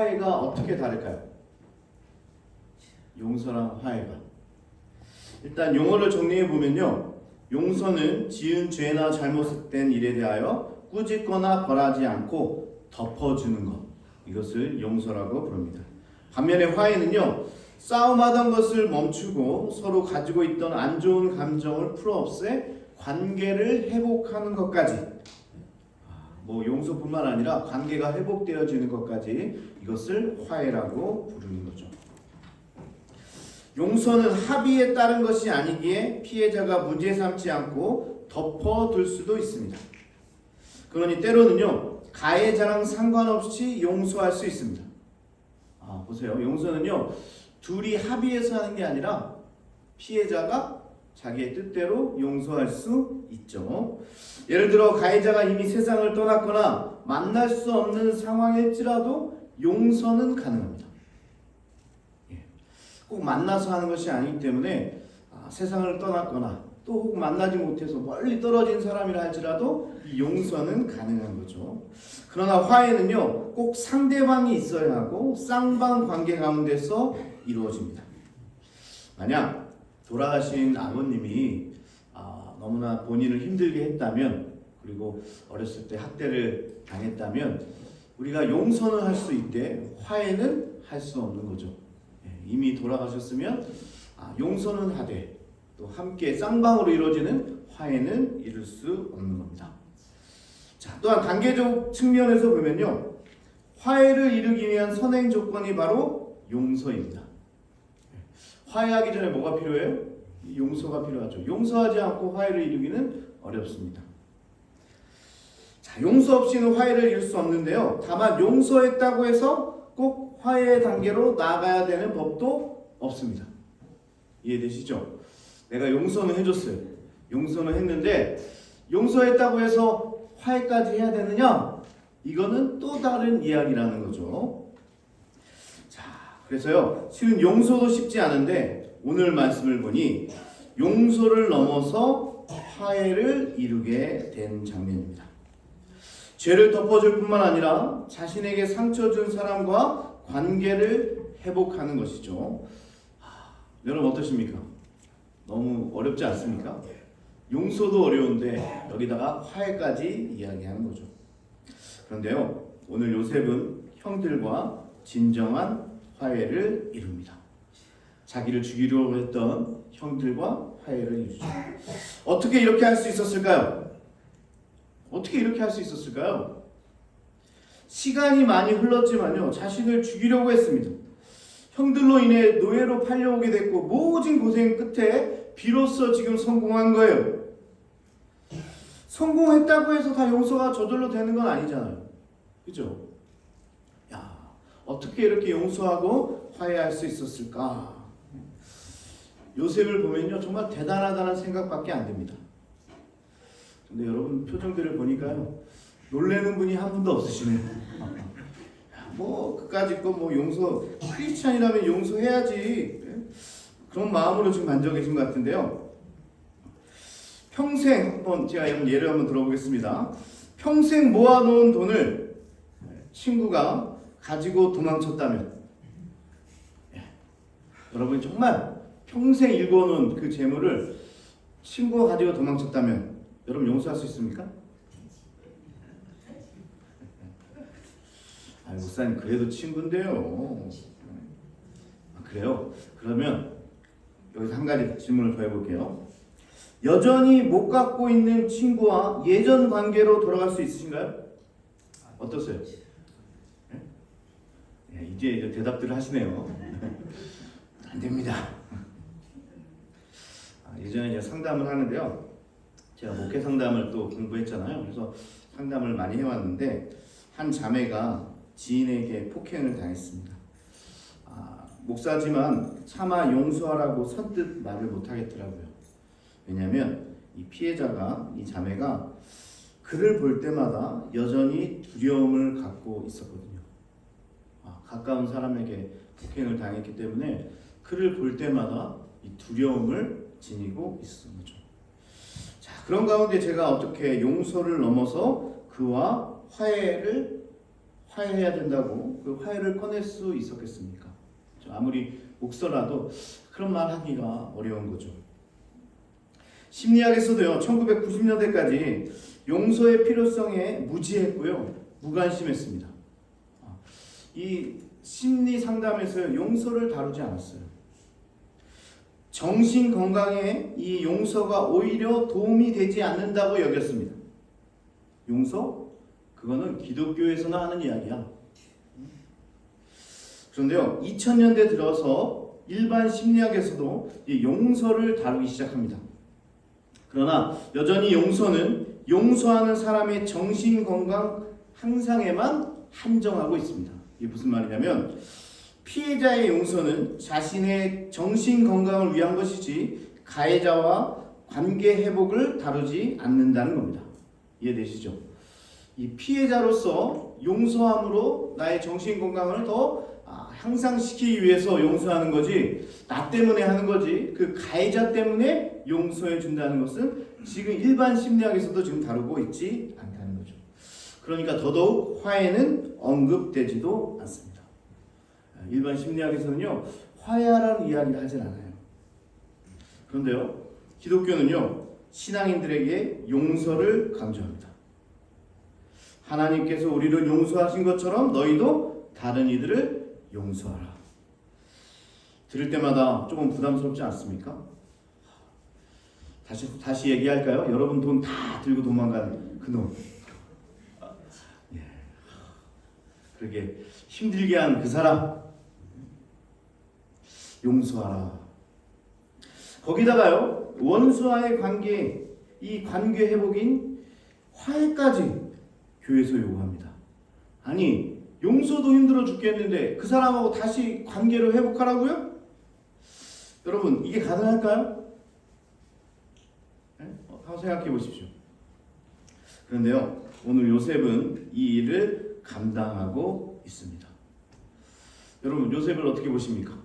화해가 어떻게 다를까요? 용서랑 화해가. 일단 용어를 정리해 보면요. 용서는 지은 죄나 잘못된 일에 대하여 꾸짖거나 벌하지 않고 덮어주는 것. 이것을 용서라고 부릅니다. 반면에 화해는요. 싸움하던 것을 멈추고 서로 가지고 있던 안 좋은 감정을 풀어 없애 관계를 회복하는 것까지, 용서뿐만 아니라 관계가 회복되어지는 것까지 이것을 화해라고 부르는 거죠. 용서는 합의에 따른 것이 아니기에 피해자가 문제 삼지 않고 덮어둘 수도 있습니다. 그러니 때로는요, 가해자랑 상관없이 용서할 수 있습니다. 보세요. 용서는요, 둘이 합의해서 하는 게 아니라 피해자가 자기의 뜻대로 용서할 수 있죠. 예를 들어 가해자가 이미 세상을 떠났거나 만날 수 없는 상황일지라도 용서는 가능합니다. 꼭 만나서 하는 것이 아니기 때문에 세상을 떠났거나 또 혹 만나지 못해서 멀리 떨어진 사람이라 할지라도 이 용서는 가능한 거죠. 그러나 화해는요, 꼭 상대방이 있어야 하고 쌍방 관계 가운데서 이루어집니다. 만약 돌아가신 아버님이 너무나 본인을 힘들게 했다면, 그리고 어렸을 때 학대를 당했다면 우리가 용서는 할 수 있되 화해는 할 수 없는 거죠. 이미 돌아가셨으면 용서는 하되 또 함께 쌍방으로 이루어지는 화해는 이룰 수 없는 겁니다. 자, 또한 관계적 측면에서 보면요, 화해를 이루기 위한 선행 조건이 바로 용서입니다. 화해하기 전에 뭐가 필요해요? 용서가 필요하죠. 용서하지 않고 화해를 이루기는 어렵습니다. 자, 용서 없이는 화해를 이룰 수 없는데요. 다만 용서했다고 해서 꼭 화해의 단계로 나아가야 되는 법도 없습니다. 이해되시죠? 내가 용서는 해줬어요. 용서는 했는데 용서했다고 해서 화해까지 해야 되느냐? 이거는 또 다른 이야기라는 거죠. 자, 그래서요, 실은 용서도 쉽지 않은데 오늘 말씀을 보니 용서를 넘어서 화해를 이루게 된 장면입니다. 죄를 덮어줄 뿐만 아니라 자신에게 상처 준 사람과 관계를 회복하는 것이죠. 여러분 어떠십니까? 너무 어렵지 않습니까? 용서도 어려운데 여기다가 화해까지 이야기하는 거죠. 그런데요, 오늘 요셉은 형들과 진정한 화해를 이룹니다. 자기를 죽이려고 했던 형들과 화해를 이루죠. 어떻게 이렇게 할 수 있었을까요? 어떻게 이렇게 할 수 있었을까요? 시간이 많이 흘렀지만요, 자신을 죽이려고 했습니다. 형들로 인해 노예로 팔려오게 됐고 모진 고생 끝에 비로소 지금 성공한 거예요. 성공했다고 해서 다 용서가 저절로 되는 건 아니잖아요. 그죠? 야, 어떻게 이렇게 용서하고 화해할 수 있었을까? 요셉을 보면요, 정말 대단하다는 생각밖에 안 듭니다. 근데 여러분 표정들을 보니까요, 놀래는 분이 한 분도 없으시네요. 그까짓 거 용서, 크리스찬이라면 용서해야지, 그런 마음으로 지금 만져 계신 것 같은데요. 평생, 제가 예를 한번 들어보겠습니다. 평생 모아놓은 돈을 친구가 가지고 도망쳤다면, 여러분이 정말 평생 일궈놓은 그 재물을 친구가 가지고 도망쳤다면 여러분 용서할 수 있습니까? 목사님 그래도 친구인데요. 그래요? 그러면 여기서 한 가지 질문을 더 해볼게요. 여전히 못 갖고 있는 친구와 예전 관계로 돌아갈 수 있으신가요? 어떠세요? 이제 대답들을 하시네요. 안 됩니다. 예전에 이제 상담을 하는데요, 제가 목회 상담을 또 공부했잖아요. 그래서 상담을 많이 해왔는데 한 자매가 지인에게 폭행을 당했습니다. 목사지만 차마 용서하라고 선뜻 말을 못하겠더라고요. 왜냐하면 이 피해자가, 이 자매가 그를 볼 때마다 여전히 두려움을 갖고 있었거든요. 가까운 사람에게 폭행을 당했기 때문에 그를 볼 때마다 이 두려움을 지니고 있었던 거죠. 자, 그런 가운데 제가 어떻게 용서를 넘어서 그와 화해해야 된다고 그 화해를 꺼낼 수 있었겠습니까? 아무리 목사라도 그런 말 하기가 어려운 거죠. 심리학에서도요, 1990년대까지 용서의 필요성에 무지했고요, 무관심했습니다. 이 심리 상담에서 용서를 다루지 않았어요. 정신 건강에 이 용서가 오히려 도움이 되지 않는다고 여겼습니다. 용서? 그거는 기독교에서나 하는 이야기야. 그런데요, 2000년대 들어서 일반 심리학에서도 이 용서를 다루기 시작합니다. 그러나 여전히 용서는 용서하는 사람의 정신 건강 향상에만 한정하고 있습니다. 이게 무슨 말이냐면, 피해자의 용서는 자신의 정신 건강을 위한 것이지 가해자와 관계 회복을 다루지 않는다는 겁니다. 이해되시죠? 이 피해자로서 용서함으로 나의 정신 건강을 더 향상시키기 위해서 용서하는 거지, 나 때문에 하는 거지, 그 가해자 때문에 용서해 준다는 것은 지금 일반 심리학에서도 지금 다루고 있지 않다는 거죠. 그러니까 더더욱 화해는 언급되지도 않습니다. 일반 심리학에서는요, 화해하라는 이야기를 하진 않아요. 그런데요, 기독교는요, 신앙인들에게 용서를 강조합니다. 하나님께서 우리를 용서하신 것처럼 너희도 다른 이들을 용서하라. 들을 때마다 조금 부담스럽지 않습니까? 다시 얘기할까요? 여러분 돈 다 들고 도망간 그놈. 예. 그러게 힘들게 한 그 사람 용서하라. 거기다가요, 원수와의 관계, 이 관계 회복인 화해까지 교회에서 요구합니다. 아니, 용서도 힘들어 죽겠는데 그 사람하고 다시 관계를 회복하라고요? 여러분, 이게 가능할까요? 네? 한번 생각해 보십시오. 그런데요, 오늘 요셉은 이 일을 감당하고 있습니다. 여러분, 요셉을 어떻게 보십니까?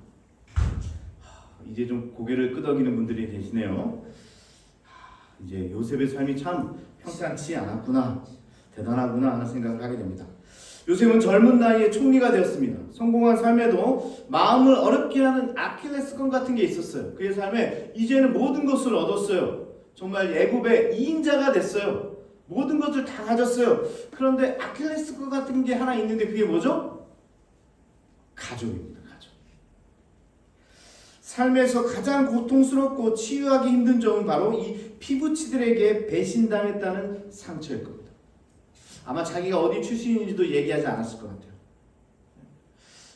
이제 좀 고개를 끄덕이는 분들이 계시네요. 이제 요셉의 삶이 참 평탄치 않았구나, 대단하구나 하는 생각을 하게 됩니다. 요셉은 젊은 나이에 총리가 되었습니다. 성공한 삶에도 마음을 어렵게 하는 아킬레스건 같은 게 있었어요. 그의 삶에 이제는 모든 것을 얻었어요. 정말 애굽의 2인자가 됐어요. 모든 것을 다 가졌어요. 그런데 아킬레스건 같은 게 하나 있는데 그게 뭐죠? 가족입니다. 가족. 삶에서 가장 고통스럽고 치유하기 힘든 점은 바로 이 피부치들에게 배신당했다는 상처일 겁니다. 아마 자기가 어디 출신인지도 얘기하지 않았을 것 같아요.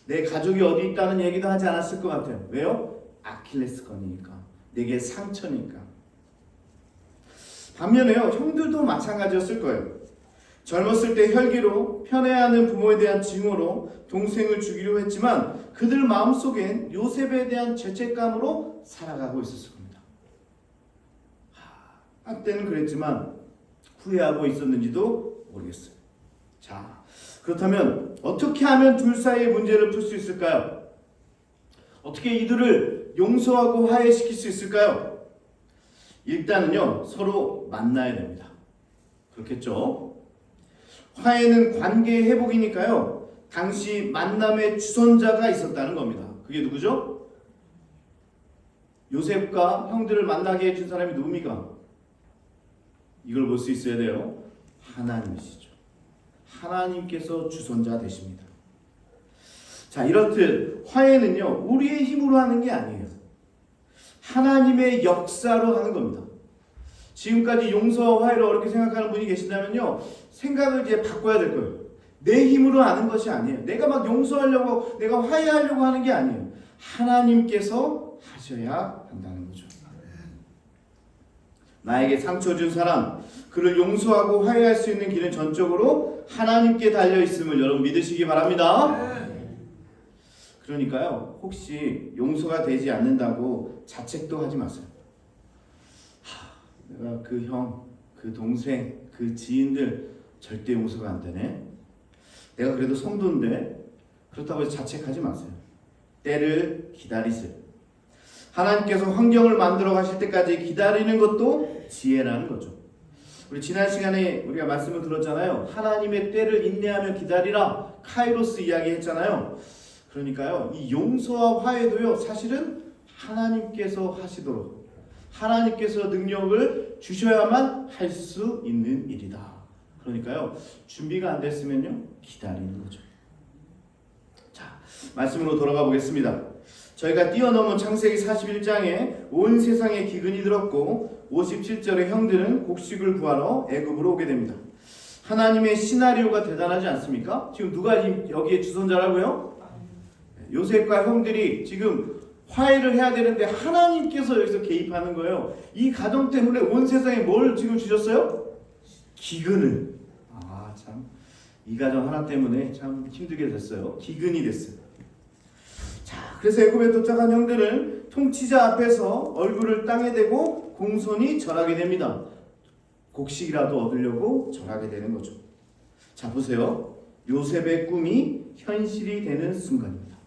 내 가족이 어디 있다는 얘기도 하지 않았을 것 같아요. 왜요? 아킬레스건이니까. 내게 상처니까. 반면에요, 형들도 마찬가지였을 거예요. 젊었을 때 혈기로 편애하는 부모에 대한 징후로 동생을 죽이려 했지만 그들 마음속엔 요셉에 대한 죄책감으로 살아가고 있었을 겁니다. 한때는 그랬지만 후회하고 있었는지도 모르겠어요. 자, 그렇다면 어떻게 하면 둘 사이의 문제를 풀 수 있을까요? 어떻게 이들을 용서하고 화해시킬 수 있을까요? 일단은요, 서로 만나야 됩니다. 그렇겠죠? 화해는 관계의 회복이니까요, 당시 만남의 주선자가 있었다는 겁니다. 그게 누구죠? 요셉과 형들을 만나게 해준 사람이 누굽니까? 이걸 볼 수 있어야 돼요. 하나님이시죠. 하나님께서 주선자 되십니다. 자, 이렇듯 화해는요, 우리의 힘으로 하는 게 아니에요. 하나님의 역사로 하는 겁니다. 지금까지 용서와 화해를 어렵게 생각하는 분이 계신다면요, 생각을 이제 바꿔야 될 거예요. 내 힘으로 하는 것이 아니에요. 내가 막 용서하려고, 내가 화해하려고 하는 게 아니에요. 하나님께서 하셔야 한다는 거죠. 나에게 상처 준 사람, 그를 용서하고 화해할 수 있는 길은 전적으로 하나님께 달려 있음을 여러분 믿으시기 바랍니다. 그러니까요, 혹시 용서가 되지 않는다고 자책도 하지 마세요. 내가 그 형, 그 동생, 그 지인들 절대 용서가 안 되네. 내가 그래도 성도인데, 그렇다고 해서 자책하지 마세요. 때를 기다리세요. 하나님께서 환경을 만들어 가실 때까지 기다리는 것도 지혜라는 거죠. 우리 지난 시간에 우리가 말씀을 들었잖아요. 하나님의 때를 인내하며 기다리라. 카이로스 이야기 했잖아요. 그러니까요, 이 용서와 화해도요, 사실은 하나님께서 하시도록, 하나님께서 능력을 주셔야만 할 수 있는 일이다. 그러니까요, 준비가 안 됐으면요, 기다리는 거죠. 자, 말씀으로 돌아가 보겠습니다. 저희가 뛰어넘은 창세기 41장에 온 세상에 기근이 들었고 57절에 형들은 곡식을 구하러 애굽으로 오게 됩니다. 하나님의 시나리오가 대단하지 않습니까? 지금 누가 여기에 주선자라고요? 요셉과 형들이 지금 화해를 해야 되는데 하나님께서 여기서 개입하는 거예요. 이 가정 때문에 온 세상에 뭘 지금 주셨어요? 기근을. 참, 이 가정 하나 때문에 참 힘들게 됐어요. 기근이 됐어요. 자, 그래서 애굽에 도착한 형들은 통치자 앞에서 얼굴을 땅에 대고 공손히 절하게 됩니다. 곡식이라도 얻으려고 절하게 되는 거죠. 자, 보세요. 요셉의 꿈이 현실이 되는 순간입니다.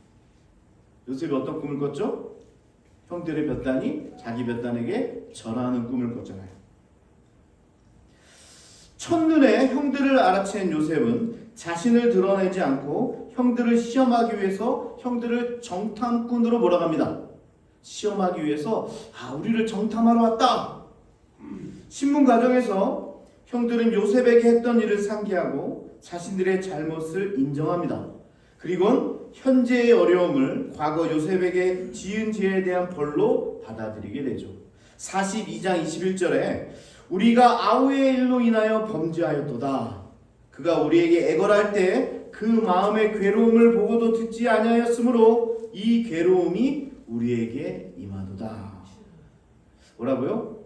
요셉이 어떤 꿈을 꿨죠? 형들의 볕단이 자기 볕단에게 절하는 꿈을 꿨잖아요. 첫눈에 형들을 알아챈 요셉은 자신을 드러내지 않고 형들을 시험하기 위해서 형들을 정탐꾼으로 몰아갑니다. 시험하기 위해서 우리를 정탐하러 왔다. 신문 과정에서 형들은 요셉에게 했던 일을 상기하고 자신들의 잘못을 인정합니다. 그리고 현재의 어려움을 과거 요셉에게 지은 죄에 대한 벌로 받아들이게 되죠. 42장 21절에 우리가 아우의 일로 인하여 범죄하였도다. 그가 우리에게 애걸할 때 그 마음의 괴로움을 보고도 듣지 아니하였으므로 이 괴로움이 우리에게 임하도다. 뭐라고요?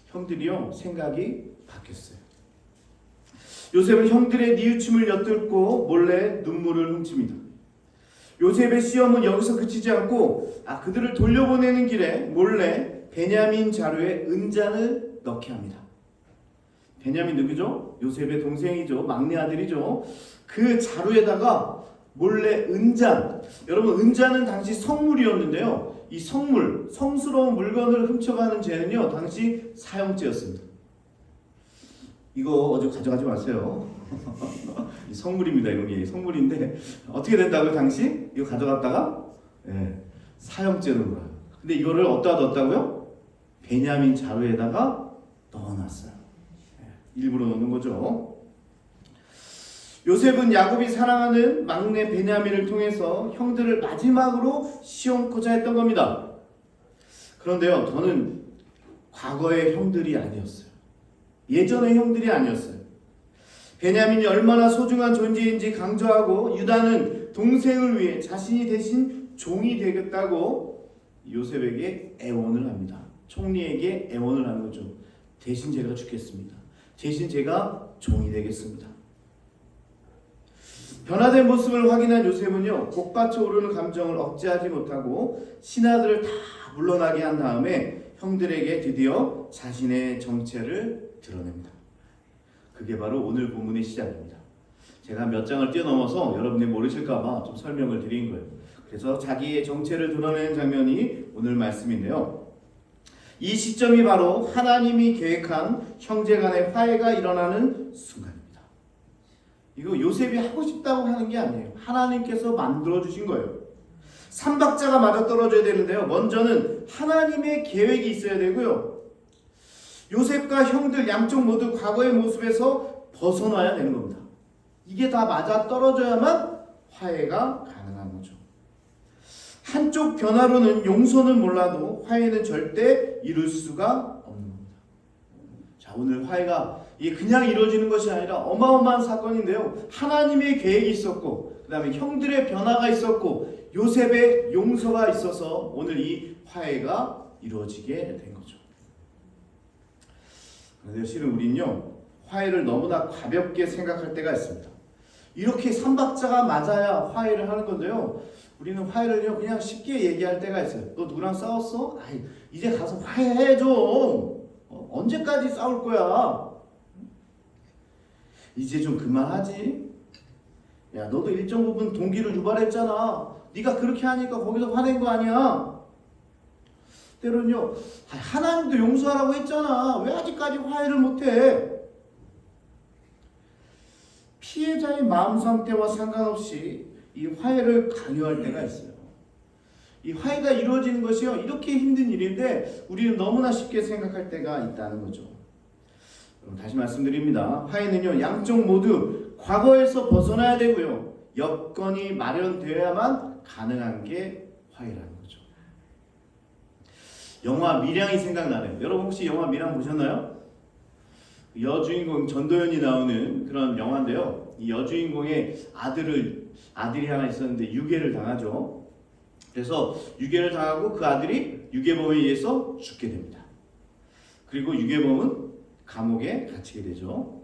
형들이요, 생각이 바뀌었어요. 요셉은 형들의 뉘우침을 엿듣고 몰래 눈물을 훔칩니다. 요셉의 시험은 여기서 그치지 않고 그들을 돌려보내는 길에 몰래 베냐민 자루에 은잔을 넣게 합니다. 베냐민 누구죠? 요셉의 동생이죠. 막내 아들이죠. 그 자루에다가 몰래 은잔. 여러분, 은잔은 당시 성물이었는데요. 이 성물, 성스러운 물건을 훔쳐가는 죄는요, 당시 사형죄였습니다. 이거 어제 가져가지 마세요. 성물입니다. 이런 게 성물인데 어떻게 된다고요? 당시 이거 가져갔다가 사형죄로 몰아요. 근데 이거를 어디다 넣었다고요? 베냐민 자루에다가 넣어놨어요. 일부러 넣는 거죠. 요셉은 야곱이 사랑하는 막내 베냐민을 통해서 형들을 마지막으로 시험코자 했던 겁니다. 그런데요, 저는 과거의 형들이 아니었어요. 예전의 형들이 아니었어요. 베냐민이 얼마나 소중한 존재인지 강조하고 유다는 동생을 위해 자신이 대신 종이 되겠다고 요셉에게 애원을 합니다. 총리에게 애원을 하는 거죠. 대신 제가 죽겠습니다. 대신 제가 종이 되겠습니다. 변화된 모습을 확인한 요셉은요, 복받쳐 오르는 감정을 억제하지 못하고 신하들을 다 물러나게 한 다음에 형들에게 드디어 자신의 정체를 드러냅니다. 그게 바로 오늘 본문의 시작입니다. 제가 몇 장을 뛰어넘어서 여러분이 모르실까봐 좀 설명을 드린 거예요. 그래서 자기의 정체를 드러내는 장면이 오늘 말씀인데요. 이 시점이 바로 하나님이 계획한 형제간의 화해가 일어나는 순간입니다. 이거 요셉이 하고 싶다고 하는 게 아니에요. 하나님께서 만들어주신 거예요. 삼박자가 맞아떨어져야 되는데요. 먼저는 하나님의 계획이 있어야 되고요. 요셉과 형들 양쪽 모두 과거의 모습에서 벗어나야 되는 겁니다. 이게 다 맞아떨어져야만 화해가 가능한 거죠. 한쪽 변화로는 용서는 몰라도 화해는 절대 이룰 수가 없는 겁니다. 자, 오늘 화해가 이게 그냥 이루어지는 것이 아니라 어마어마한 사건인데요. 하나님의 계획이 있었고 그 다음에 형들의 변화가 있었고 요셉의 용서가 있어서 오늘 이 화해가 이루어지게 된 거죠. 그런데 실은 우리는요, 화해를 너무나 가볍게 생각할 때가 있습니다. 이렇게 삼박자가 맞아야 화해를 하는 건데요, 우리는 화해를요 그냥 쉽게 얘기할 때가 있어요. 너 누구랑 싸웠어? 이제 가서 화해해 좀. 언제까지 싸울 거야? 이제 좀 그만하지. 야, 너도 일정 부분 동기를 유발했잖아. 네가 그렇게 하니까 거기서 화낸 거 아니야? 때로는요, 하나님도 용서하라고 했잖아. 왜 아직까지 화해를 못해? 피해자의 마음 상태와 상관없이 이 화해를 강요할 때가 있어요. 이 화해가 이루어지는 것이요, 이렇게 힘든 일인데 우리는 너무나 쉽게 생각할 때가 있다는 거죠. 다시 말씀드립니다. 화해는요, 양쪽 모두 과거에서 벗어나야 되고요, 여건이 마련되어야만 가능한 게 화해라는 거죠. 영화 밀양이 생각나네요. 여러분 혹시 영화 밀양 보셨나요? 여주인공 전도연이 나오는 그런 영화인데요. 이 여주인공의 아들이 하나 있었는데 유괴를 당하죠. 그래서 유괴를 당하고 그 아들이 유괴범에 의해서 죽게 됩니다. 그리고 유괴범은 감옥에 갇히게 되죠.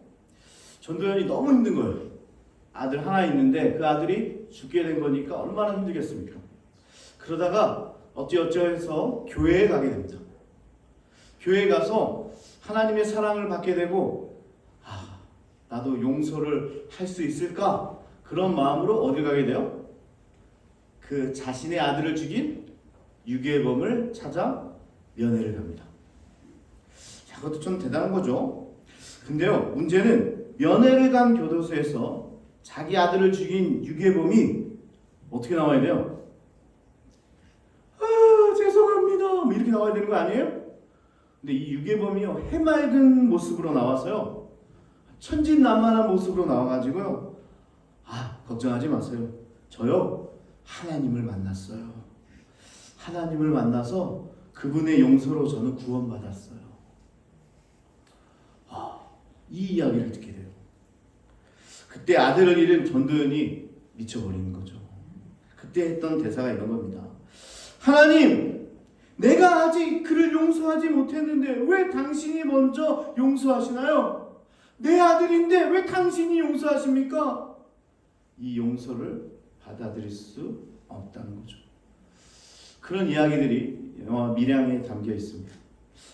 전도연이 너무 힘든 거예요. 아들 하나 있는데 그 아들이 죽게 된 거니까 얼마나 힘들겠습니까? 그러다가 어찌어찌해서 교회에 가게 됩니다. 교회에 가서 하나님의 사랑을 받게 되고, 나도 용서를 할 수 있을까? 그런 마음으로 어디 가게 돼요? 그 자신의 아들을 죽인 유괴범을 찾아 면회를 갑니다. 자, 그것도 좀 대단한 거죠. 근데요, 문제는 면회를 간 교도소에서 자기 아들을 죽인 유괴범이 어떻게 나와야 돼요? 죄송합니다, 뭐 이렇게 나와야 되는 거 아니에요? 근데 이 유괴범이요, 해맑은 모습으로 나와서요, 천진난만한 모습으로 나와가지고요, 걱정하지 마세요. 저요, 하나님을 만났어요. 하나님을 만나서 그분의 용서로 저는 구원받았어요. 이 이야기를 듣게 돼요. 그때 아들을 잃은 전도연이 미쳐버리는 거죠. 그때 했던 대사가 이런 겁니다. 하나님, 내가 아직 그를 용서하지 못했는데 왜 당신이 먼저 용서하시나요? 내 아들인데 왜 당신이 용서하십니까? 이 용서를 받아들일 수 없다는 거죠. 그런 이야기들이 영화 밀양에 담겨 있습니다.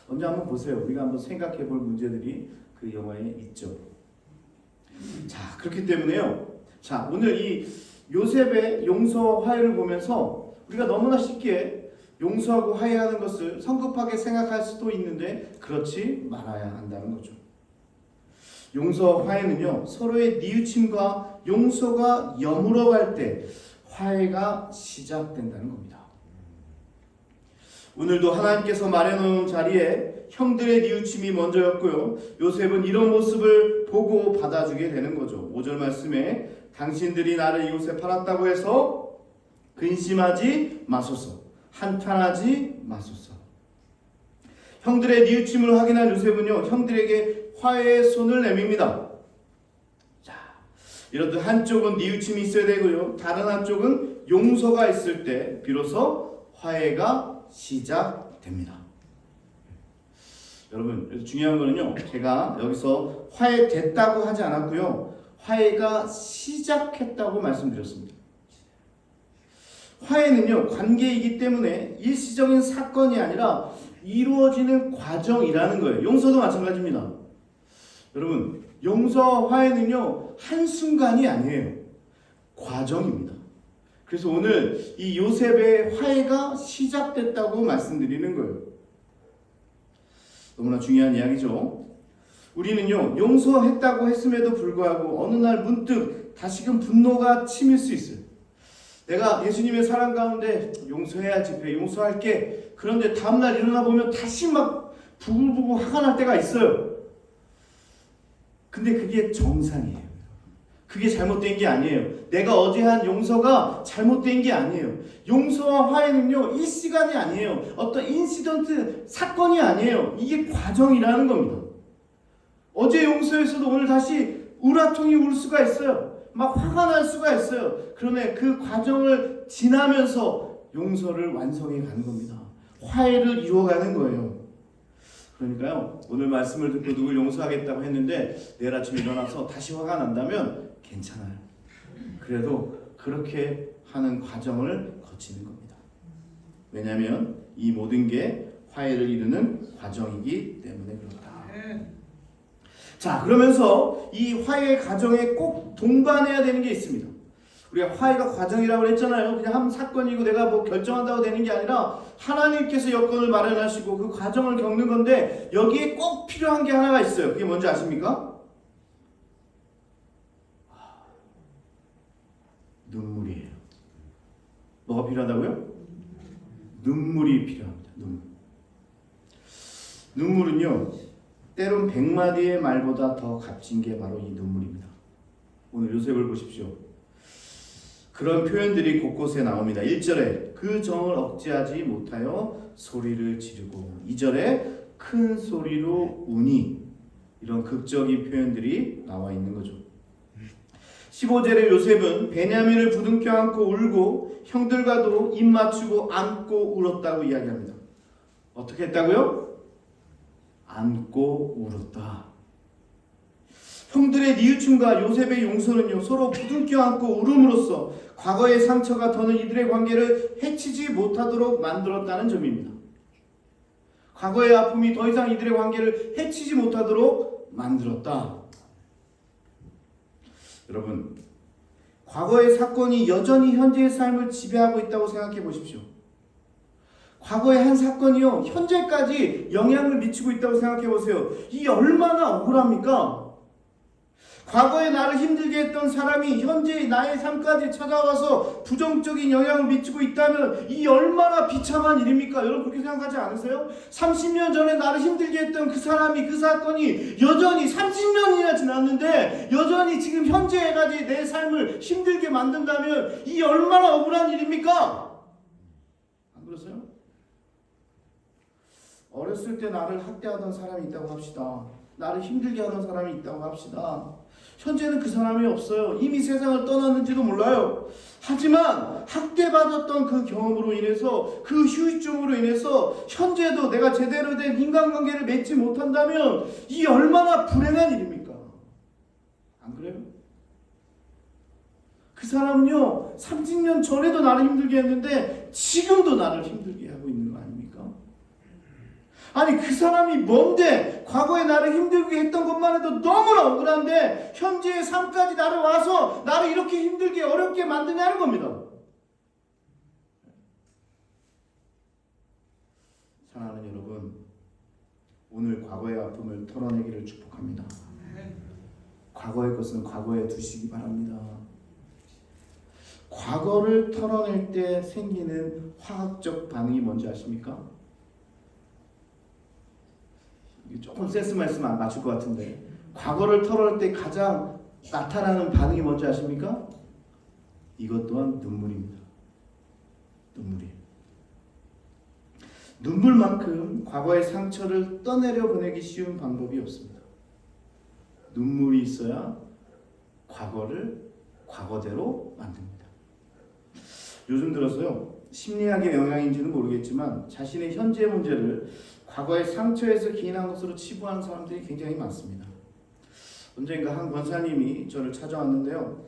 언제 한번 보세요. 우리가 한번 생각해 볼 문제들이 그 영화에 있죠. 자, 그렇기 때문에요. 자, 오늘 이 요셉의 용서 화해를 보면서 우리가 너무나 쉽게 용서하고 화해하는 것을 성급하게 생각할 수도 있는데 그렇지 말아야 한다는 거죠. 용서 화해는요, 서로의 뉘우침과 용서가 여물어갈 때 화해가 시작된다는 겁니다. 오늘도 하나님께서 마련해놓은 자리에 형들의 뉘우침이 먼저였고요, 요셉은 이런 모습을 보고 받아주게 되는 거죠. 5절 말씀에 당신들이 나를 이곳에 팔았다고 해서 근심하지 마소서, 한탄하지 마소서. 형들의 뉘우침을 확인한 요셉은요, 형들에게 화해의 손을 내밉니다. 자, 이렇듯 한쪽은 뉘우침이 있어야 되고요, 다른 한쪽은 용서가 있을 때 비로소 화해가 시작됩니다. 여러분, 중요한 거는요, 제가 여기서 화해됐다고 하지 않았고요, 화해가 시작했다고 말씀드렸습니다. 화해는요, 관계이기 때문에 일시적인 사건이 아니라 이루어지는 과정이라는 거예요. 용서도 마찬가지입니다. 여러분, 용서 화해는요, 한순간이 아니에요. 과정입니다. 그래서 오늘 이 요셉의 화해가 시작됐다고 말씀드리는 거예요. 너무나 중요한 이야기죠. 우리는요, 용서했다고 했음에도 불구하고 어느 날 문득 다시금 분노가 치밀 수 있어요. 내가 예수님의 사랑 가운데 용서해야지, 그래 용서할게. 그런데 다음날 일어나 보면 다시 막 부글부글 화가 날 때가 있어요. 근데 그게 정상이에요. 그게 잘못된 게 아니에요. 내가 어제 한 용서가 잘못된 게 아니에요. 용서와 화해는요, 일시간이 아니에요. 어떤 인시던트, 사건이 아니에요. 이게 과정이라는 겁니다. 어제 용서했어도 오늘 다시 우라통이 울 수가 있어요. 막 화가 날 수가 있어요. 그러면 그 과정을 지나면서 용서를 완성해 가는 겁니다. 화해를 이루어가는 거예요. 그러니까요, 오늘 말씀을 듣고 누굴 용서하겠다고 했는데 내일 아침에 일어나서 다시 화가 난다면 괜찮아요. 그래도 그렇게 하는 과정을 거치는 겁니다. 왜냐하면 이 모든 게 화해를 이루는 과정이기 때문에 그렇다. 자, 그러면서 이 화해 과정에 꼭 동반해야 되는 게 있습니다. 우리가 화해가 과정이라고 했잖아요. 그냥 한 사건이고 내가 뭐 결정한다고 되는 게 아니라 하나님께서 여건을 마련하시고 그 과정을 겪는 건데 여기에 꼭 필요한 게 하나가 있어요. 그게 뭔지 아십니까? 눈물이에요. 뭐가 필요하다고요? 눈물이 필요합니다. 눈물은요, 때론 100마디의 말보다 더 값진 게 바로 이 눈물입니다. 오늘 요셉을 보십시오. 그런 표현들이 곳곳에 나옵니다. 1절에 그 정을 억제하지 못하여 소리를 지르고, 2절에 큰 소리로 우니, 이런 극적인 표현들이 나와 있는 거죠. 15절에 요셉은 베냐민을 부둥켜 안고 울고 형들과도 입 맞추고 안고 울었다고 이야기합니다. 어떻게 했다고요? 안고 울었다. 형들의 뉘우침과 요셉의 용서는요, 서로 부둥켜 안고 울음으로써 과거의 상처가 더는 이들의 관계를 해치지 못하도록 만들었다는 점입니다. 과거의 아픔이 더 이상 이들의 관계를 해치지 못하도록 만들었다. 여러분, 과거의 사건이 여전히 현재의 삶을 지배하고 있다고 생각해 보십시오. 과거의 한 사건이요, 현재까지 영향을 미치고 있다고 생각해 보세요. 이 얼마나 억울합니까? 과거에 나를 힘들게 했던 사람이 현재의 나의 삶까지 찾아와서 부정적인 영향을 미치고 있다면 이 얼마나 비참한 일입니까? 여러분 그렇게 생각하지 않으세요? 30년 전에 나를 힘들게 했던 그 사람이, 그 사건이 여전히 30년이나 지났는데 여전히 지금 현재까지 내 삶을 힘들게 만든다면 이 얼마나 억울한 일입니까? 안 그러세요? 어렸을 때 나를 학대하던 사람이 있다고 합시다. 나를 힘들게 하던 사람이 있다고 합시다. 현재는 그 사람이 없어요. 이미 세상을 떠났는지도 몰라요. 하지만 학대받았던 그 경험으로 인해서, 그 후유증으로 인해서 현재도 내가 제대로 된 인간관계를 맺지 못한다면 이 얼마나 불행한 일입니까? 안 그래요? 그 사람은요, 30년 전에도 나를 힘들게 했는데 지금도 나를 힘들게 하고 있는 거 아닙니까? 아니 그 사람이 뭔데 과거에 나를 힘들게 했던 것만 해도 너무나 억울한데 현재의 삶까지 나를 와서 나를 이렇게 힘들게 어렵게 만드냐는 겁니다. 사랑하는 여러분, 오늘 과거의 아픔을 털어내기를 축복합니다. 과거의 것은 과거에 두시기 바랍니다. 과거를 털어낼 때 생기는 화학적 반응이 뭔지 아십니까? 조금 센스만 있으면 맞출 것 같은데, 과거를 털어낼 때 가장 나타나는 반응이 뭔지 아십니까? 이것 또한 눈물입니다. 눈물이에요. 눈물만큼 과거의 상처를 떠내려 보내기 쉬운 방법이 없습니다. 눈물이 있어야 과거를 과거대로 만듭니다. 요즘 들어서요, 심리학의 영향인지는 모르겠지만 자신의 현재 문제를 과거의 상처에서 기인한 것으로 치부하는 사람들이 굉장히 많습니다. 언젠가 한 권사님이 저를 찾아왔는데요,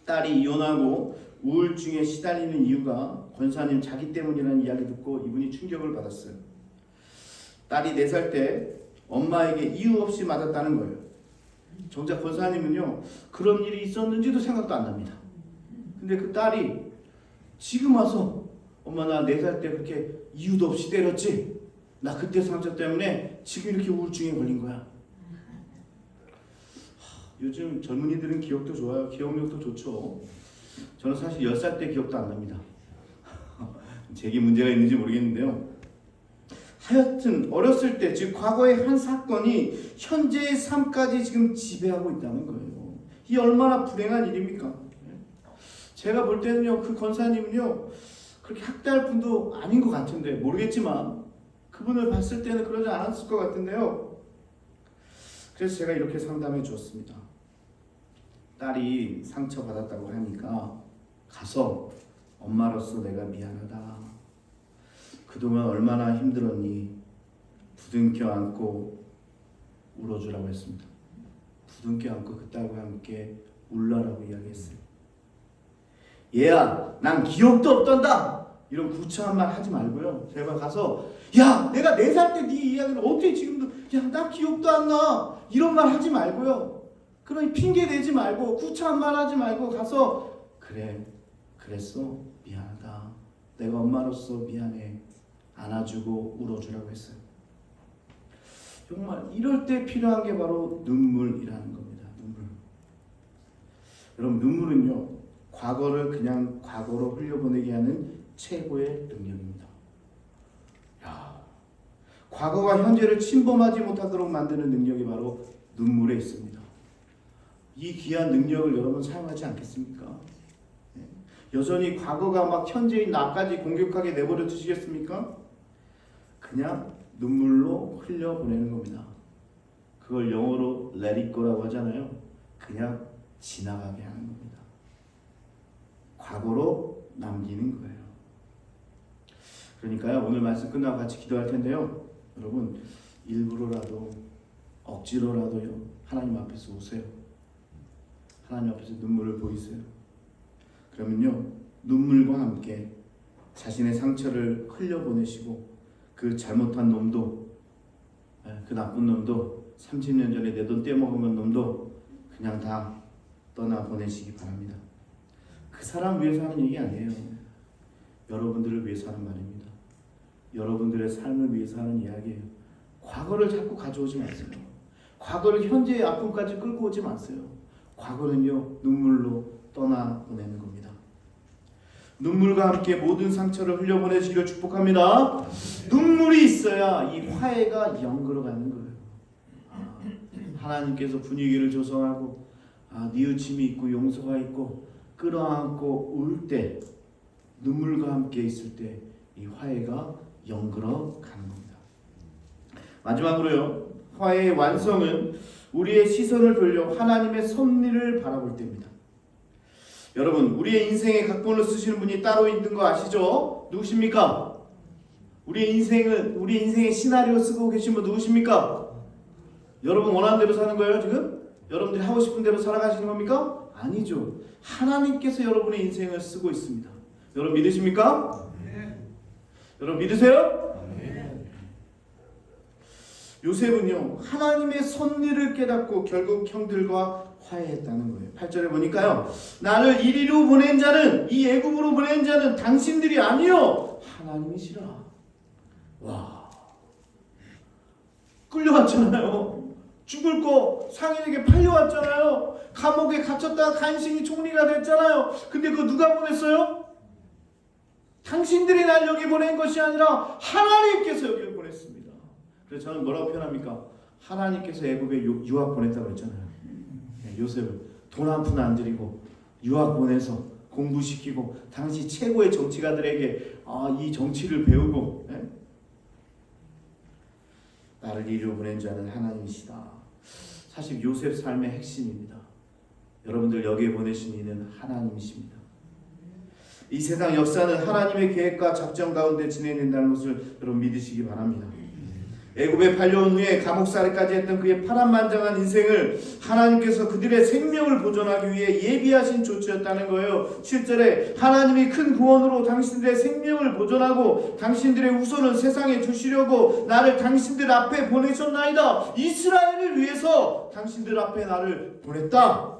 딸이 이혼하고 우울증에 시달리는 이유가 권사님 자기 때문이라는 이야기 듣고 이분이 충격을 받았어요. 딸이 4살 때 엄마에게 이유 없이 맞았다는 거예요. 정작 권사님은요, 그런 일이 있었는지도 생각도 안 납니다. 근데 그 딸이 지금 와서 엄마 나 4살 때 그렇게 이유도 없이 때렸지? 나 그때 상처 때문에 지금 이렇게 우울증에 걸린 거야. 요즘 젊은이들은 기억도 좋아요. 기억력도 좋죠. 저는 사실 10살 때 기억도 안 납니다. 제게 문제가 있는지 모르겠는데요. 하여튼 어렸을 때, 즉 과거의 한 사건이 현재의 삶까지 지금 지배하고 있다는 거예요. 이 얼마나 불행한 일입니까? 제가 볼 때는요, 그 권사님은요 그렇게 학대할 분도 아닌 것 같은데, 모르겠지만 그분을 봤을 때는 그러지 않았을 것 같은데요. 그래서 제가 이렇게 상담해 주었습니다. 딸이 상처받았다고 하니까 가서 엄마로서 내가 미안하다. 그동안 얼마나 힘들었니? 부둥켜 안고 울어주라고 했습니다. 부둥켜 안고 그 딸과 함께 울라라고 이야기했어요. 얘야, 난 기억도 없단다. 이런 구차한 말 하지 말고요. 제발 가서 야, 내가 4살 때 네 이야기를 어떻게 지금도 야, 나 기억도 안 나. 이런 말 하지 말고요. 그러니 핑계 대지 말고 구차한 말 하지 말고 가서 그래, 그랬어. 미안하다. 내가 엄마로서 미안해. 안아주고 울어주라고 했어요. 정말 이럴 때 필요한 게 바로 눈물이라는 겁니다. 눈물. 여러분, 눈물은요, 과거를 그냥 과거로 흘려보내게 하는 최고의 능력입니다. 야, 과거가 현재를 침범하지 못하도록 만드는 능력이 바로 눈물에 있습니다. 이 귀한 능력을 여러분 사용하지 않겠습니까? 여전히 과거가 막 현재인 나까지 공격하게 내버려 두시겠습니까? 그냥 눈물로 흘려보내는 겁니다. 그걸 영어로 let it go라고 하잖아요. 그냥 지나가게 하는 겁니다. 과거로 남기는 거예요. 그러니까요, 오늘 말씀 끝나고 같이 기도할 텐데요. 여러분, 일부러라도 억지로라도요, 하나님 앞에서 오세요. 하나님 앞에서 눈물을 보이세요. 그러면요, 눈물과 함께 자신의 상처를 흘려보내시고 그 잘못한 놈도, 그 나쁜 놈도, 30년 전에 내 돈 떼먹은 놈도 그냥 다 떠나보내시기 바랍니다. 그 사람 위해서 하는 얘기 아니에요. 여러분들을 위해서 하는 말입니다. 여러분들의 삶을 위해서 하는 이야기예요. 과거를 자꾸 가져오지 마세요. 과거를 현재의 아픔까지 끌고 오지 마세요. 과거는요, 눈물로 떠나보내는 겁니다. 눈물과 함께 모든 상처를 흘려보내시기를 축복합니다. 눈물이 있어야 이 화해가 연결어가는 거예요. 하나님께서 분위기를 조성하고 뉘우침이 있고 용서가 있고 끌어안고 울 때, 눈물과 함께 있을 때 이 화해가 연결어 가는 겁니다. 마지막으로요, 화해의 완성은 우리의 시선을 돌려 하나님의 섭리를 바라볼 때입니다. 여러분, 우리의 인생의 각본을 쓰시는 분이 따로 있는 거 아시죠? 누구십니까? 우리의 인생의 시나리오 쓰고 계신 분 누구십니까? 여러분 원하는 대로 사는 거예요, 지금? 여러분들이 하고 싶은 대로 살아가시는 겁니까? 아니죠. 하나님께서 여러분의 인생을 쓰고 있습니다. 여러분 믿으십니까? 네. 여러분 믿으세요? 네. 요셉은요, 하나님의 섭리를 깨닫고 결국 형들과 화해했다는 거예요. 8절에 보니까요, 나를 이리로 보낸 자는, 이 애굽으로 보낸 자는 당신들이 아니요 하나님이시라. 와, 끌려왔잖아요. 죽을 거 상인에게 팔려왔잖아요. 감옥에 갇혔다가 간신히 총리가 됐잖아요. 근데 그거 누가 보냈어요? 당신들이 날 여기 보낸 것이 아니라 하나님께서 여기를 보냈습니다. 그래서 저는 뭐라고 표현합니까? 하나님께서 애굽에 유학 보냈다고 했잖아요. 요셉을 돈 한 푼 안 들이고 유학 보내서 공부시키고 당시 최고의 정치가들에게 이 정치를 배우고, 나를 이리로 보낸 자는 하나님이시다. 사실 요셉 삶의 핵심입니다. 여러분들 여기에 보내신 이는 하나님이십니다. 이 세상 역사는 하나님의 계획과 작정 가운데 진행된다는 것을 여러분 믿으시기 바랍니다. 애굽에 팔려온 후에 감옥살이까지 했던 그의 파란만장한 인생을 하나님께서 그들의 생명을 보존하기 위해 예비하신 조치였다는 거예요. 7절에 하나님이 큰 구원으로 당신들의 생명을 보존하고 당신들의 후손을 세상에 두시려고 나를 당신들 앞에 보내셨나이다. 이스라엘을 위해서 당신들 앞에 나를 보냈다.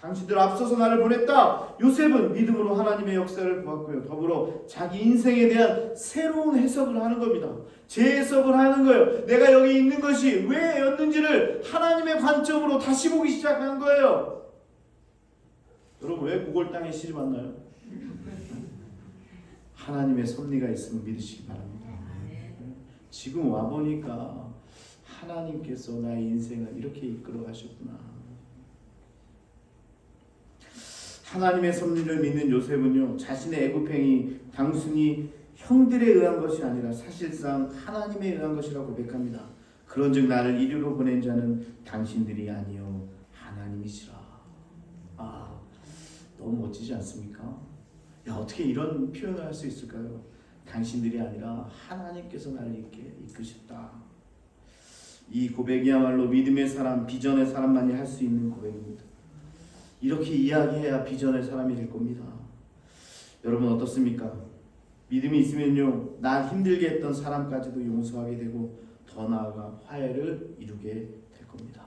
당신들 앞서서 나를 보냈다. 요셉은 믿음으로 하나님의 역사를 보았고요. 더불어 자기 인생에 대한 새로운 해석을 하는 겁니다. 재해석을 하는 거예요. 내가 여기 있는 것이 왜였는지를 하나님의 관점으로 다시 보기 시작한 거예요. 여러분 왜 구골 땅에 시집 왔나요? 하나님의 섭리가 있으면 믿으시기 바랍니다. 지금 와보니까 하나님께서 나의 인생을 이렇게 이끌어 가셨구나. 하나님의 섭리를 믿는 요셉은요, 자신의 애굽행이 단순히 형들에 의한 것이 아니라 사실상 하나님에 의한 것이라고 고백합니다. 그런즉 나를 이리로 보낸 자는 당신들이 아니요 하나님이시라. 너무 멋지지 않습니까? 어떻게 이런 표현을 할 수 있을까요? 당신들이 아니라 하나님께서 나를 이끄셨다. 이 고백이야말로 믿음의 사람, 비전의 사람만이 할 수 있는 고백입니다. 이렇게 이야기해야 비전의 사람이 될 겁니다. 여러분 어떻습니까? 믿음이 있으면요, 나 힘들게 했던 사람까지도 용서하게 되고 더 나아가 화해를 이루게 될 겁니다.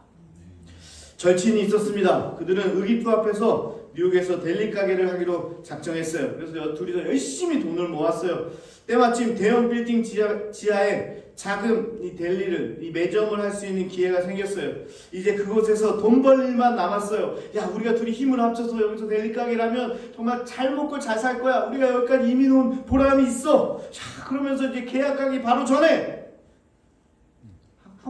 절친이 있었습니다. 그들은 의기투 앞에서 미국에서 델리 가게를 하기로 작정했어요. 그래서 둘이서 열심히 돈을 모았어요. 때마침 대형 빌딩 지하에 작은 이 델리를, 이 매점을 할 수 있는 기회가 생겼어요. 이제 그곳에서 돈 벌 일만 남았어요. 야, 우리가 둘이 힘을 합쳐서 여기서 델리 가게를 하면 정말 잘 먹고 잘 살 거야. 우리가 여기까지 이민 온 보람이 있어. 자, 그러면서 이제 계약하기 바로 전에,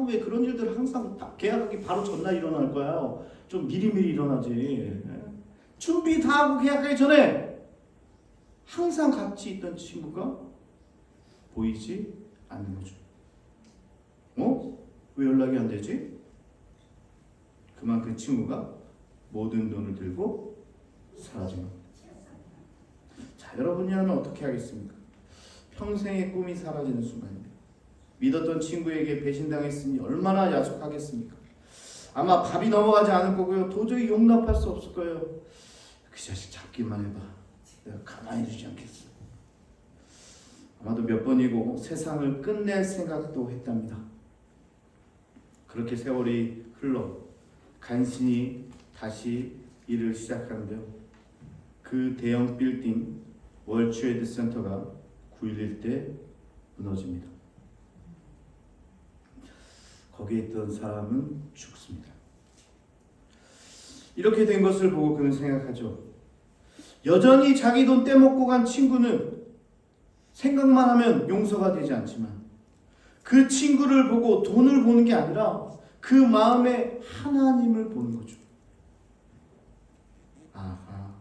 왜 그런 일들 항상 계약하기 바로 전날 일어날 거야. 좀 미리미리 일어나지. 준비 다 하고 계약하기 전에 항상 같이 있던 친구가 보이지 않는 거죠. 왜 연락이 안 되지? 그만 그 친구가 모든 돈을 들고 사라진 겁니다. 자, 여러분이라면 어떻게 하겠습니까? 평생의 꿈이 사라지는 순간입니다. 믿었던 친구에게 배신당했으니 얼마나 야속하겠습니까? 아마 밥이 넘어가지 않을 거고요. 도저히 용납할 수 없을 거예요. 그 자식 잡기만 해봐. 내가 가만히 두지 않겠어. 아마도 몇 번이고 세상을 끝낼 생각도 했답니다. 그렇게 세월이 흘러 간신히 다시 일을 시작하는데요. 그 대형 빌딩 월트레이드 센터가 9.11 때 무너집니다. 거기에 있던 사람은 죽습니다. 이렇게 된 것을 보고 그는 생각하죠. 여전히 자기 돈 떼먹고 간 친구는 생각만 하면 용서가 되지 않지만 그 친구를 보고 돈을 보는 게 아니라 그 마음에 하나님을 보는 거죠. 아하,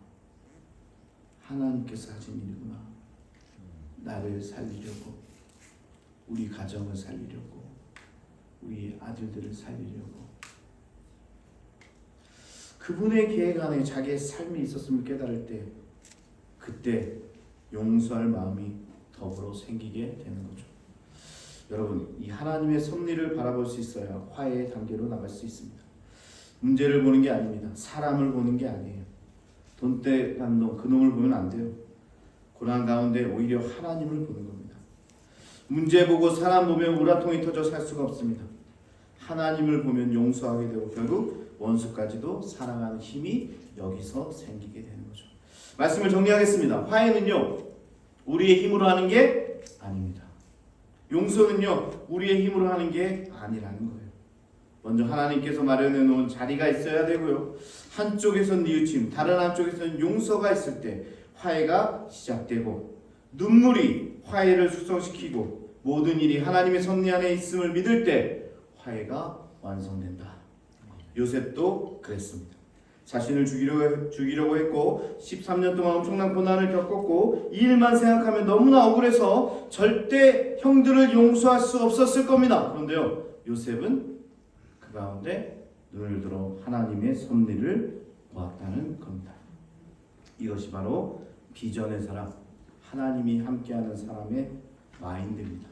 하나님께서 하신 일이구나. 나를 살리려고, 우리 가정을 살리려고, 우리 아들들을 살리려고. 그분의 계획 안에 자기의 삶이 있었음을 깨달을 때 그때 용서할 마음이 더불어 생기게 되는 거죠. 여러분, 이 하나님의 섭리를 바라볼 수 있어야 화해의 단계로 나갈 수 있습니다. 문제를 보는 게 아닙니다. 사람을 보는 게 아니에요. 돈때 간 놈, 그놈을 보면 안 돼요. 고난 가운데 오히려 하나님을 보는 겁니다. 문제 보고 사람 보면 우라통이 터져 살 수가 없습니다. 하나님을 보면 용서하게 되고 결국 원수까지도 사랑하는 힘이 여기서 생기게 되는 거죠. 말씀을 정리하겠습니다. 화해는요, 우리의 힘으로 하는 게 아닙니다. 용서는요, 우리의 힘으로 하는 게 아니라는 거예요. 먼저 하나님께서 마련해 놓은 자리가 있어야 되고요. 한쪽에선 뉘우침, 다른 한쪽에서는 용서가 있을 때 화해가 시작되고, 눈물이 화해를 숙성시키고 모든 일이 하나님의 섭리 안에 있음을 믿을 때 화해가 완성된다. 요셉도 그랬습니다. 자신을 죽이려고 했고 13년 동안 엄청난 고난을 겪었고 이 일만 생각하면 너무나 억울해서 절대 형들을 용서할 수 없었을 겁니다. 그런데요, 요셉은 그 가운데 눈을 들어 하나님의 섭리를 보았다는 겁니다. 이것이 바로 비전의 사람, 하나님이 함께하는 사람의 마인드입니다.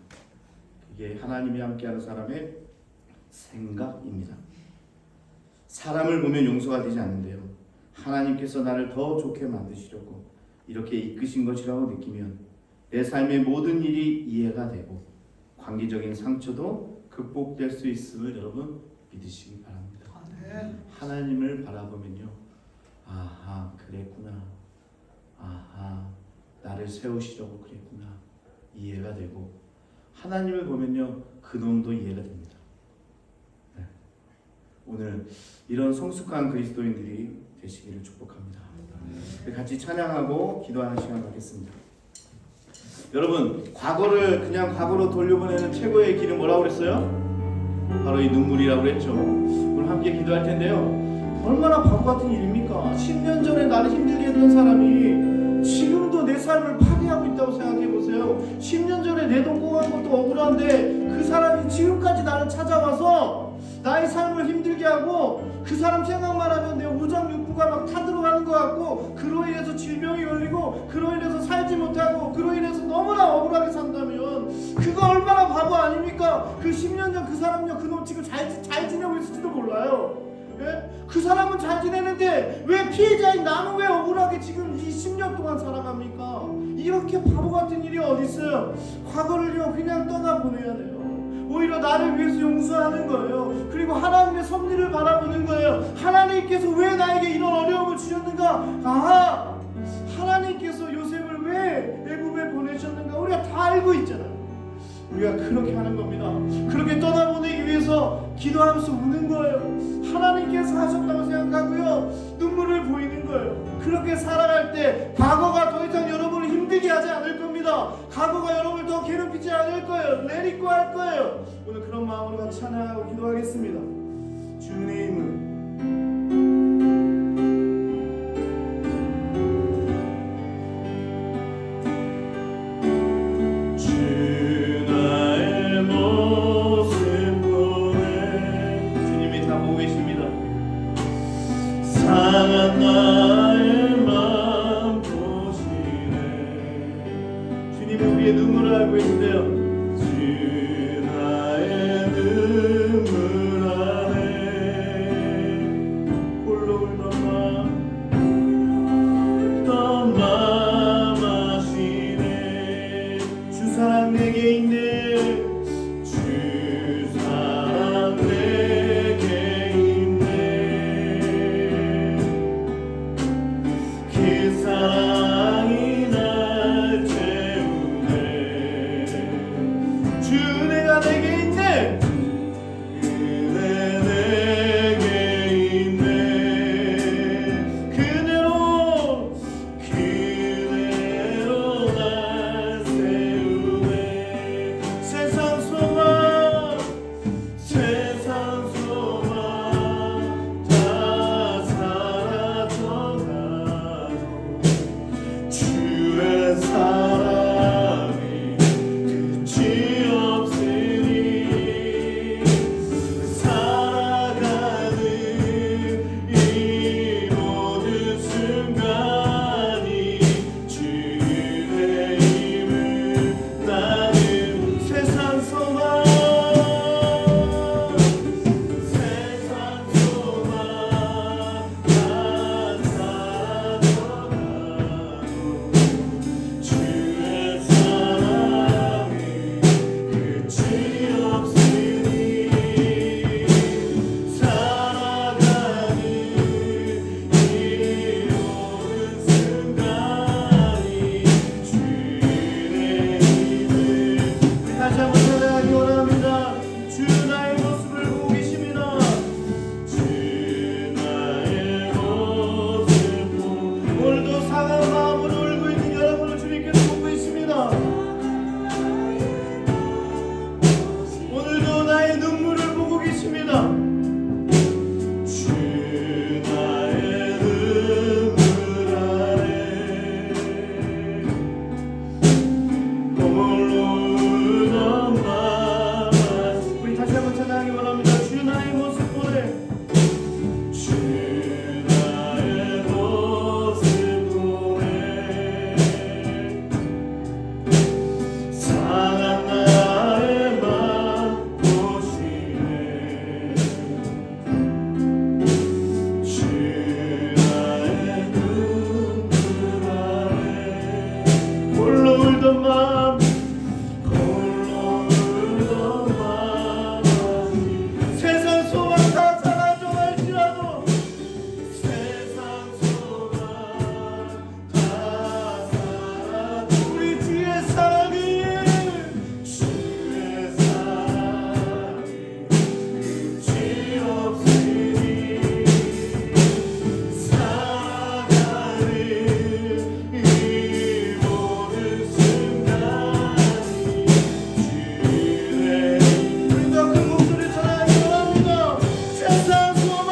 이게 하나님이 함께하는 사람의 생각입니다. 사람을 보면 용서가 되지 않는데요, 하나님께서 나를 더 좋게 만드시려고 이렇게 이끄신 것이라고 느끼면 내 삶의 모든 일이 이해가 되고 관계적인 상처도 극복될 수 있음을 여러분 믿으시기 바랍니다. 하나님을 바라보면요, 아하, 그랬구나, 아하, 나를 세우시려고 그랬구나, 이해가 되고, 하나님을 보면요, 그놈도 이해가 됩니다. 네. 오늘 이런 성숙한 그리스도인들이 되시기를 축복합니다. 같이 찬양하고 기도하는 시간 갖겠습니다. 여러분, 과거를 그냥 과거로 돌려보내는 최고의 길은 뭐라고 그랬어요? 바로 이 눈물이라고 그랬죠. 오늘 함께 기도할 텐데요, 얼마나 바보 같은 일입니까? 10년 전에 나를 힘들게 했던 사람이 지금도 내 삶을 파괴하고 있다고 생각해보세요. 10년 전에 내 돈 꼬간 것도 억울한데 그 사람이 지금까지 나를 찾아와서 나의 삶을 힘들게 하고 그 사람 생각만 하면 내 오장육부가 막 타들어가는 것 같고 그로 인해서 질병이 걸리고 그로 인해서 살지 못하고 그로 인해서 너무나 억울하게 산다면 그거 얼마나 바보 아닙니까? 그 10년 전 그 사람요, 그놈 지금 잘 지내고 있을지도 몰라요. 예? 그 사람은 잘 지내는데 왜 피해자인 나는 왜 억울하게 지금 이 10년 동안 살아갑니까? 이렇게 바보 같은 일이 어디 있어요? 과거를요 그냥 떠나보내야 돼요. 오히려 나를 위해서 용서하는 거예요. 그리고 하나님의 섭리를 바라보는 거예요. 하나님께서 왜 나에게 이런 어려움을 주셨는가? 하나님께서 요셉을 왜 애굽에 보내셨는가? 우리가 다 알고 있잖아요. 우리가 그렇게 하는 겁니다. 그렇게 떠나보내기 위해서 기도하면서 우는 거예요. 하나님께서 하셨다고 생각하고요, 눈물을 보이는 거예요. 그렇게 살아갈 때 과거가 더 이상 여러분을 힘들게 하지 않을 겁니다. 과거가 여러분을 더 괴롭히지 않을 거예요. 내리고 할 거예요. 오늘 그런 마음으로 같이 찬양하고 기도하겠습니다. 주님의 힘을 상한 나의 맘 보시네. 주님이 우리의 눈물을 알고 계신데요. 주 나의 눈물 안에 홀로 울던 맘 아시네. 주 사랑 내게 있네. 주 사랑 내게 있네. 그 사랑이 날 채우네. 주 은혜가 내게 있네. 은혜 내게 있네. 그대로 날 세우네. 세상 소망 다 사라져가도 주의 사랑이 끝이 없으니 살아가는 이 모든 순간이 주의 힘을 나는 세상 소망 다 사라져가도 주의 사랑이 끝이 없으니 살아가는 이 모든 순간이 주의 힘을 우리 다시 한번 찬양하기 원합니다. 주 나의 모습을 보고 계십니다. 주 나의 모습 보네. 오늘도 상한 마음으로 울고 있는 여러분을 주님께서 보고 있습니다. 오늘도 나의 눈물을 보고 계십니다. 주 나의 눈물 안에 홀로 울던 맘 우리 다시 한번 찬양하기 원합니다. 주 나의 모습 보내. 주 나의 모습 보네. 상한 나의 맘 보시네. 주 나의 눈물 안에 홀로 울던 맘 세상 소망 다 사라져 할지라도 세상 소망 다 사라져 우리 주의 사랑이 주의 사랑이 끝이 없으니 살아가는 이 모든 순간이 주의 우리가 그 목소리 전하기 원합니다. 세상 소망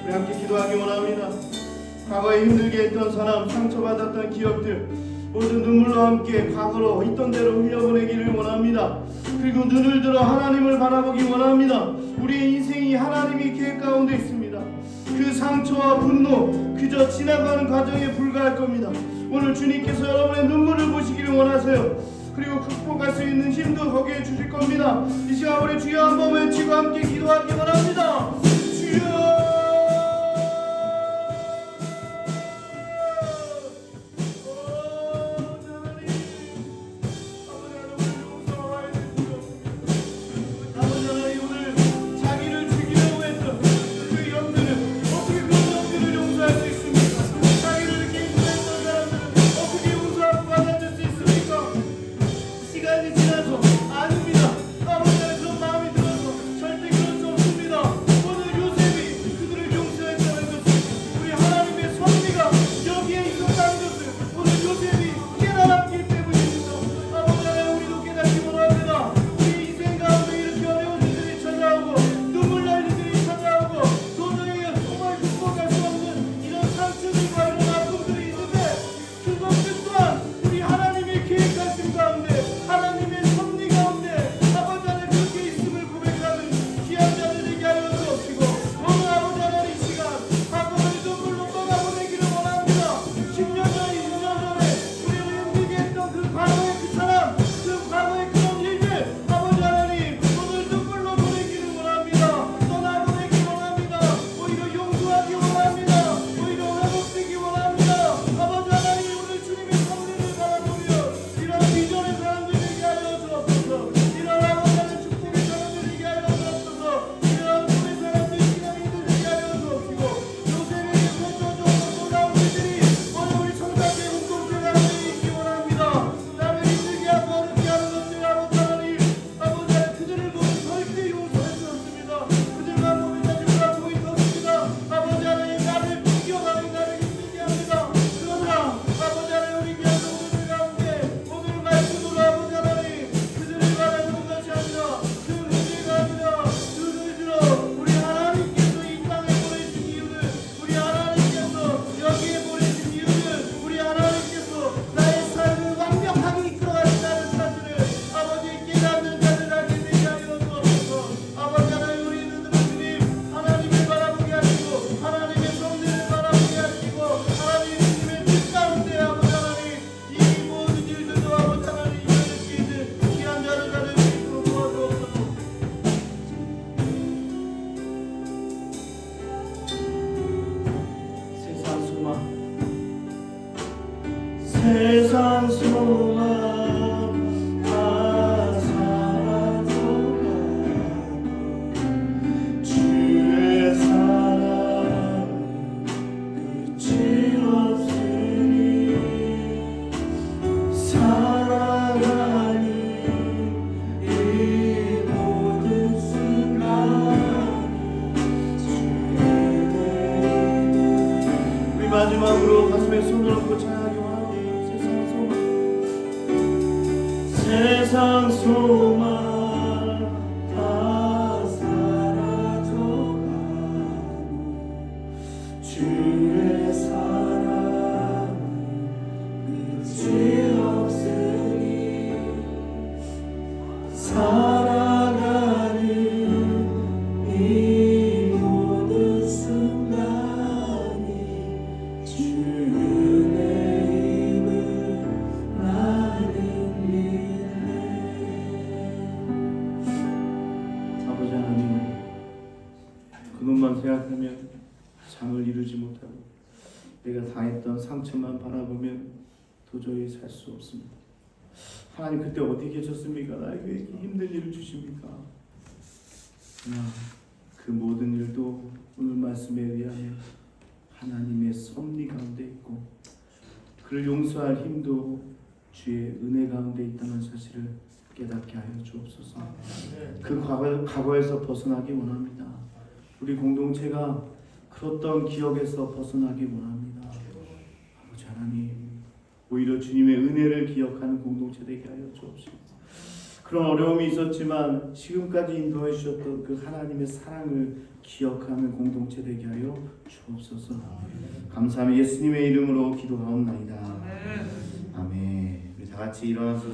우리 함께 기도하기 원합니다. 과거에 힘들게 했던 사람, 상처받았던 기억들, 모두 눈물로 함께 과거로 있던 대로 흘려보내기를 원합니다. 그리고 눈을 들어 하나님을 바라보기 원합니다. 우리의 인생이 하나님의 계획 가운데 있습니다. 그 상처와 분노 그저 지나가는 과정에 불과할 겁니다. 오늘 주님께서 여러분의 눈물을 보시기를 원하세요. 그리고 극복할 수 있는 힘도 거기에 주실 겁니다. 이 시간 우리 주여 한번 외치고 함께 기도하기 원합니다. 주여 세상 소망 다 사라져가고 주의 사랑 끝이 없으니 살아가는 이 모든 순간 우리 마지막으로 가슴에 손을 얹고 찬양하기 원합니다. 세상 소망 다 사라져가고 주의 사랑 끝이 없으니 살아가는 이 모든 순간이 주의 이름 나는 아버지 하나님, 그것만 생각하면 잠을 이루지 못하고 내가 당했던 상처만 바라보면 도저히 살 수 없습니다. 하나님 그때 어디 계셨습니까? 나에게 왜 이렇게 힘든 일을 주십니까? 그 모든 일도 오늘 말씀에 의하면 하나님의 섭리 가운데 있고 그를 용서할 힘도 주의 은혜 가운데 있다는 사실을 깨닫게 하여 주옵소서. 그 과거에서 벗어나기 원합니다. 우리 공동체가 그렇던 기억에서 벗어나기 원합니다. 아버지 하나님, 오히려 주님의 은혜를 기억하는 공동체 되게 하여 주옵소서. 그런 어려움이 있었지만 지금까지 인도해 주셨던 그 하나님의 사랑을 기억하는 공동체 되게 하여 주옵소서. 감사하며 예수님의 이름으로 기도하옵나이다. 아멘. 우리 다 같이 일어나서